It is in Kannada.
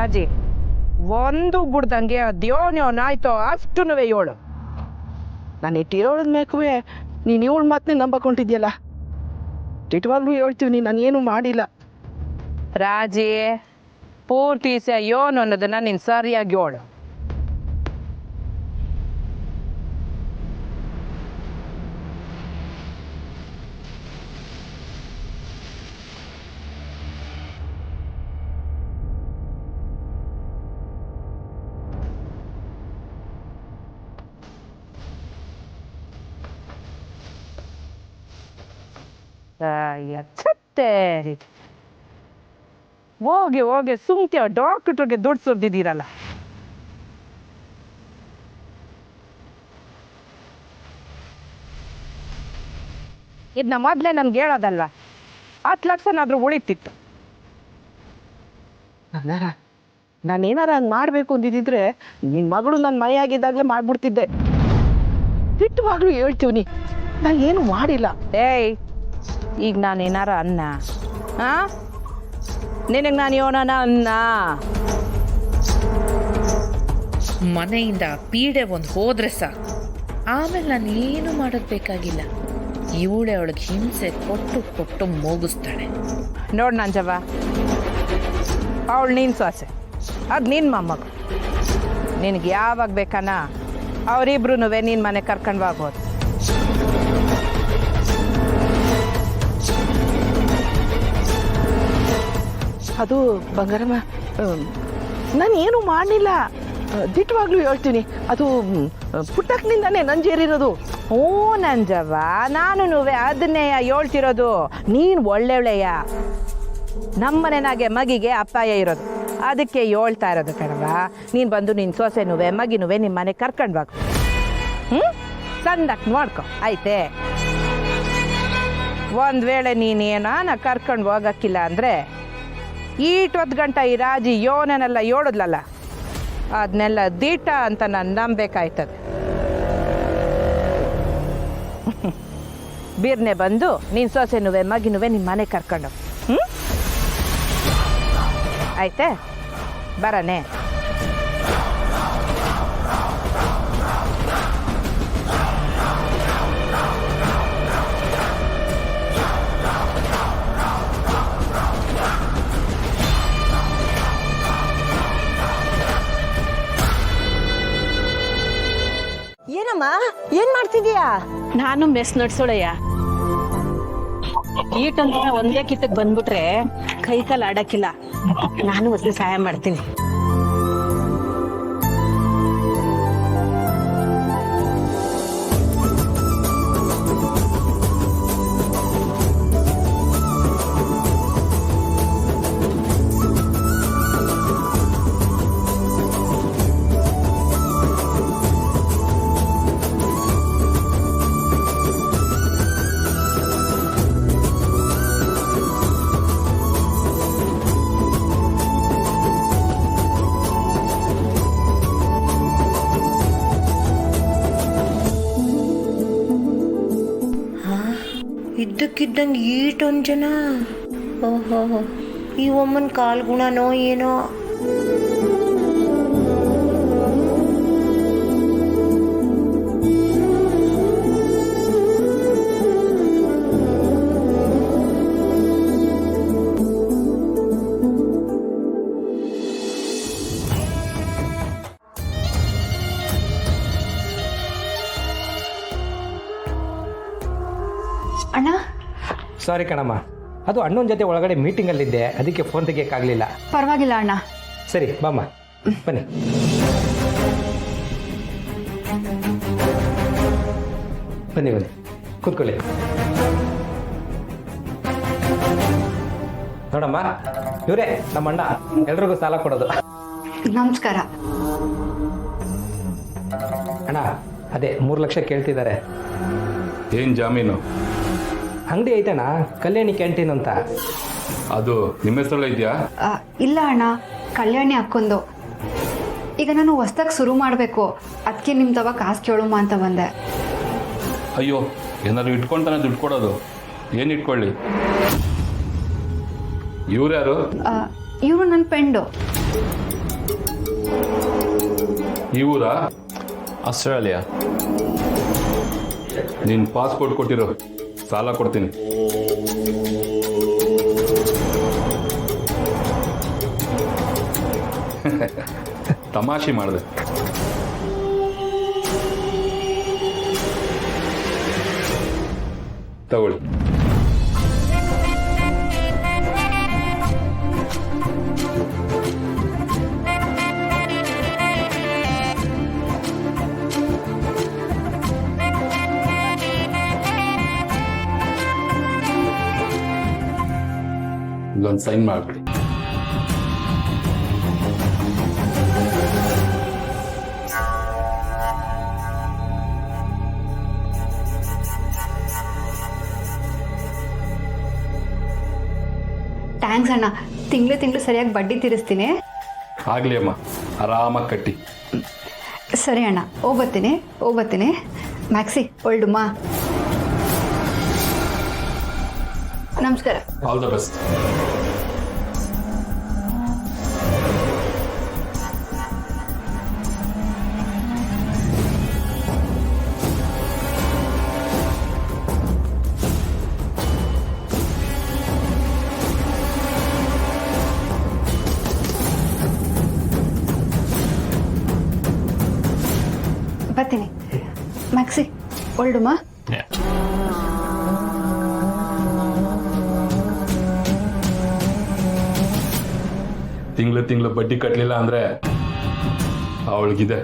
ರಾಜಿ, ಒಂದು ಬಿಡ್ದಂಗೆ ಅದ್ಯೋನ್ಯೋನಾಯ್ತೋ ಅಷ್ಟು ಏಳು. ನಾನು ಇಟ್ಟಿರೋಳದ ಮೇಕುವೆ ನೀನು ಇವಳು ಮಾತನ್ನೇ ನಂಬಕೊಂಡಿದ್ಯಲ್ಲ. ತಿಟ್ವಾಗ್ಲೂ ಹೇಳ್ತೀವಿ ನಾನು ಏನು ಮಾಡಿಲ್ಲ. ರಾಜಿ, ಪೂರ್ತಿ ಯೋನು ಅನ್ನೋದನ್ನ ನೀನು ಸರಿಯಾಗಿ ಹೇಳು. ಹೋಗಿ ಹೋಗಿ ಸುಮ್ತಿ ಡಾಕ್ಟ್ರಿಗೆ ದುಡ್ಡು ಸುರಿದಿದ್ದೀರಲ್ಲ. ಇದನ್ನ ಮೊದಲೇ ನನ್ಗೆ ಹೇಳೋದಲ್ವಾ, 10 ಲಕ್ಷನಾದ್ರೂ ಉಳಿತಿತ್ತು. ನಾನೇನಾರ ಹಂಗೆ ಮಾಡಬೇಕು ಅಂದಿದ್ದಿದ್ರೆ ನಿನ್ನ ಮಗಳು ನನ್ನ ಮನೆಯಾಗಿದ್ದಾಗಲೇ ಮಾಡ್ಬಿಡ್ತಿದ್ದೆ. ತಿಟ್ಟುವಾಗ್ಲೂ ಹೇಳ್ತೀವಿ ನಾನು ಏನು ಮಾಡಿಲ್ಲ. ಏಯ್, ಈಗ ನಾನೇನಾರ ಅನ್ನ ನಿನಗೆ ನಾನು ಯೋನನ ಅನ್ನ. ಮನೆಯಿಂದ ಪೀಡೆ ಒಂದು ಹೋದ್ರೆ ಸಾಕು, ಆಮೇಲೆ ನಾನು ಏನು ಮಾಡೋದು ಬೇಕಾಗಿಲ್ಲ. ಇವಳೆ ಅವಳಿಗೆ ಹಿಂಸೆ ಕೊಟ್ಟು ಕೊಟ್ಟು ಮೋಗಿಸ್ತಾಳೆ. ನೋಡು ನಂಜವ್ವ, ಅವಳು ನೀನು ಸೊಸೆ, ಅದು ನಿನ್ನ ಮೊಮ್ಮಗ. ನಿನಗೆ ಯಾವಾಗ ಬೇಕನ ಅವರಿಬ್ರು ನಿನ್ನ ಮನೆ ಕರ್ಕೊಂಡು ಹೋಗ್ಬೋದು. ಅದು ಬಂಗಾರಮ್ಮ, ನಾನು ಏನು ಮಾಡಲಿಲ್ಲ. ದಿಟ್ಟವಾಗ್ಲೂ ಹೇಳ್ತೀನಿ, ಅದು ಪುಟ್ಟಕ್ನಿಂದಾನೇ ನಂಜೇರಿರೋದು. ಹ್ಞೂ ನಂಜವ್ವ, ನಾನು ಅದನ್ನೇ ಹೇಳ್ತಿರೋದು. ನೀನು ಒಳ್ಳೆವಳೆಯ, ನಮ್ಮನೆನಾಗೆ ಮಗಿಗೆ ಅಪ್ಪಾಯ ಇರೋದು, ಅದಕ್ಕೆ ಹೇಳ್ತಾ ಇರೋದು ಕಣವ. ನೀನು ಬಂದು ನಿನ್ನ ಸೊಸೆನುವೆ ಮಗಿನುವೆ ನಿಮ್ಮ ಮನೆ ಕರ್ಕೊಂಡು ಹೋಗು. ಚಂದಕ್ಕೆ ನೋಡ್ಕೊ ಆಯ್ತೆ. ಒಂದು ವೇಳೆ ನೀನೇನ ಕರ್ಕೊಂಡು ಹೋಗಕ್ಕಿಲ್ಲ ಅಂದರೆ ಈಟೊತ್ತು ಗಂಟ ಈ ರಾಜಿ ಯೋನನೆಲ್ಲ ಹೇಳದ್ಲಲ್ಲ, ಅದನ್ನೆಲ್ಲ ದೀಟ ಅಂತ ನಾನು ನಂಬೇಕಾಯ್ತದೆ. ಬೀರ್ನೆ ಬಂದು ನೀನು ಸೊಸೆನುವೆ ಮಗಿನುವೆ ನಿಮ್ಮ ಮನೆ ಕರ್ಕೊಂಡು ಆಯ್ತೆ, ಬರನೆ. ಏನಮ್ಮ ಏನ್ ಮಾಡ್ತಿದೀಯಾ? ನಾನು ಮೆಸ್ ನಡ್ಸೋಳಯ್ಯ. ಈಟಂತ ಒಂದೇ ಕಿತ್ತಕ್ ಬಂದ್ಬಿಟ್ರೆ ಕೈ ಕಾಲು ಆಡಕ್ಕಿಲ್ಲ. ನಾನು ಒಸಿ ಸಹಾಯ ಮಾಡ್ತೀನಿ. ಇದ್ದಕ್ಕಿದ್ದಂಗೆ ಈಟೊಂದು ಜನ. ಓಹೋ, ಈ ಒಮ್ಮನ ಕಾಲ್ಗುಣನೋ ಏನೋ. ಅಣ್ಣ, ಸಾರಿ ಕಣಮ್ಮ, ಅದು ಅಣ್ಣನ ಜೊತೆ ಒಳಗಡೆ ಮೀಟಿಂಗಲ್ಲಿದ್ದೆ, ಅದಕ್ಕೆ ಫೋನ್ ತೆಗಿಯೋಕ್ಕಾಗಲಿಲ್ಲ. ಪರವಾಗಿಲ್ಲ ಅಣ್ಣ. ಸರಿ ಬಾಮ್ಮ, ಬನ್ನಿ. ಬನ್ನಿ ಬನ್ನಿ, ಕೂತ್ಕೊಳ್ಳಿ. ನೋಡಮ್ಮ, ಇವರೇ ನಮ್ಮ ಅಣ್ಣ, ಎಲ್ರಿಗೂ ಸಾಲ ಕೊಡೋದು. ನಮಸ್ಕಾರ ಅಣ್ಣ. ಅದೇ 3 ಲಕ್ಷ ಕೇಳ್ತಿದ್ದಾರೆ. ಏನು ಜಾಮೀನು? ಅಂಗಡಿ ಐತಣ್ಣ, ಕಲ್ಯಾಣಿ ಕ್ಯಾಂಟೀನ್ ಅಂತ. ಅದು ನಿಮ್ಮ ಹೆಸರಲ್ಲ ಇದೆಯಾ? ಇಲ್ಲ ಅಣ್ಣ, ಕಲ್ಯಾಣಿ ಅಕ್ಕೊಂದು. ಈಗ ನಾನು ಹೊಸ್ದಾಗಿ ಶುರು ಮಾಡಬೇಕು, ಅದಕ್ಕೆ ನಿಮ್ಮ ತವ ಕಾಸು ಕೇಳುಮ ಅಂತ ಬಂದೆ. ಅಯ್ಯೋ, ಏನಾದ್ರು ಇಟ್ಕೊಂತಾನೆ ದುಡ್ಡು ಕೊಡೋದು? ಏನು ಇಟ್ಕೊಳ್ಳಿ? ಇವ್ರು ಯಾರು? ಇವರು ನನ್ನ ಫ್ರೆಂಡು. ಈ ಊರಾ? ಆಸ್ಟ್ರೇಲಿಯಾ. ನೀನು ಪಾಸ್ಪೋರ್ಟ್ ಕೊಟ್ಟಿರೋ, ಸಾಲ ಕೊಡ್ತೀನಿ. ತಮಾಷೆ ಮಾಡಿದೆ. ತಗೊಳ್ಳಿ. ಇಲ್ಲೊಂದು ಸೈನ್ ಮಾಡ್ಬಿಡಿ. ಥ್ಯಾಂಕ್ಸ್ ಅಣ್ಣ. ತಿಂಗಳು ಸರಿಯಾಗಿ ಬಡ್ಡಿ ತೀರಿಸ್ತೀನಿ. ಆಗ್ಲಿ ಅಮ್ಮ, ಆರಾಮಾಗಿ ಕಟ್ಟಿ. ಸರಿ ಅಣ್ಣ, ಹೋಗ್ಬತ್ತೀನಿ. ಮ್ಯಾಕ್ಸಿ ಒಳ್ಡುಮ್ಮ. ನಮಸ್ಕಾರ. All the best. ಬರ್ತೀನಿ. ಮ್ಯಾಕ್ಸಿ ಒಳ್ಡುಮ್ಮ. ತಿಂಗಳು ಬಡ್ಡಿ ಕಟ್ಟಲಿಲ್ಲ ಅಂದ್ರೆ ಅವಳಿಗಿದೆ.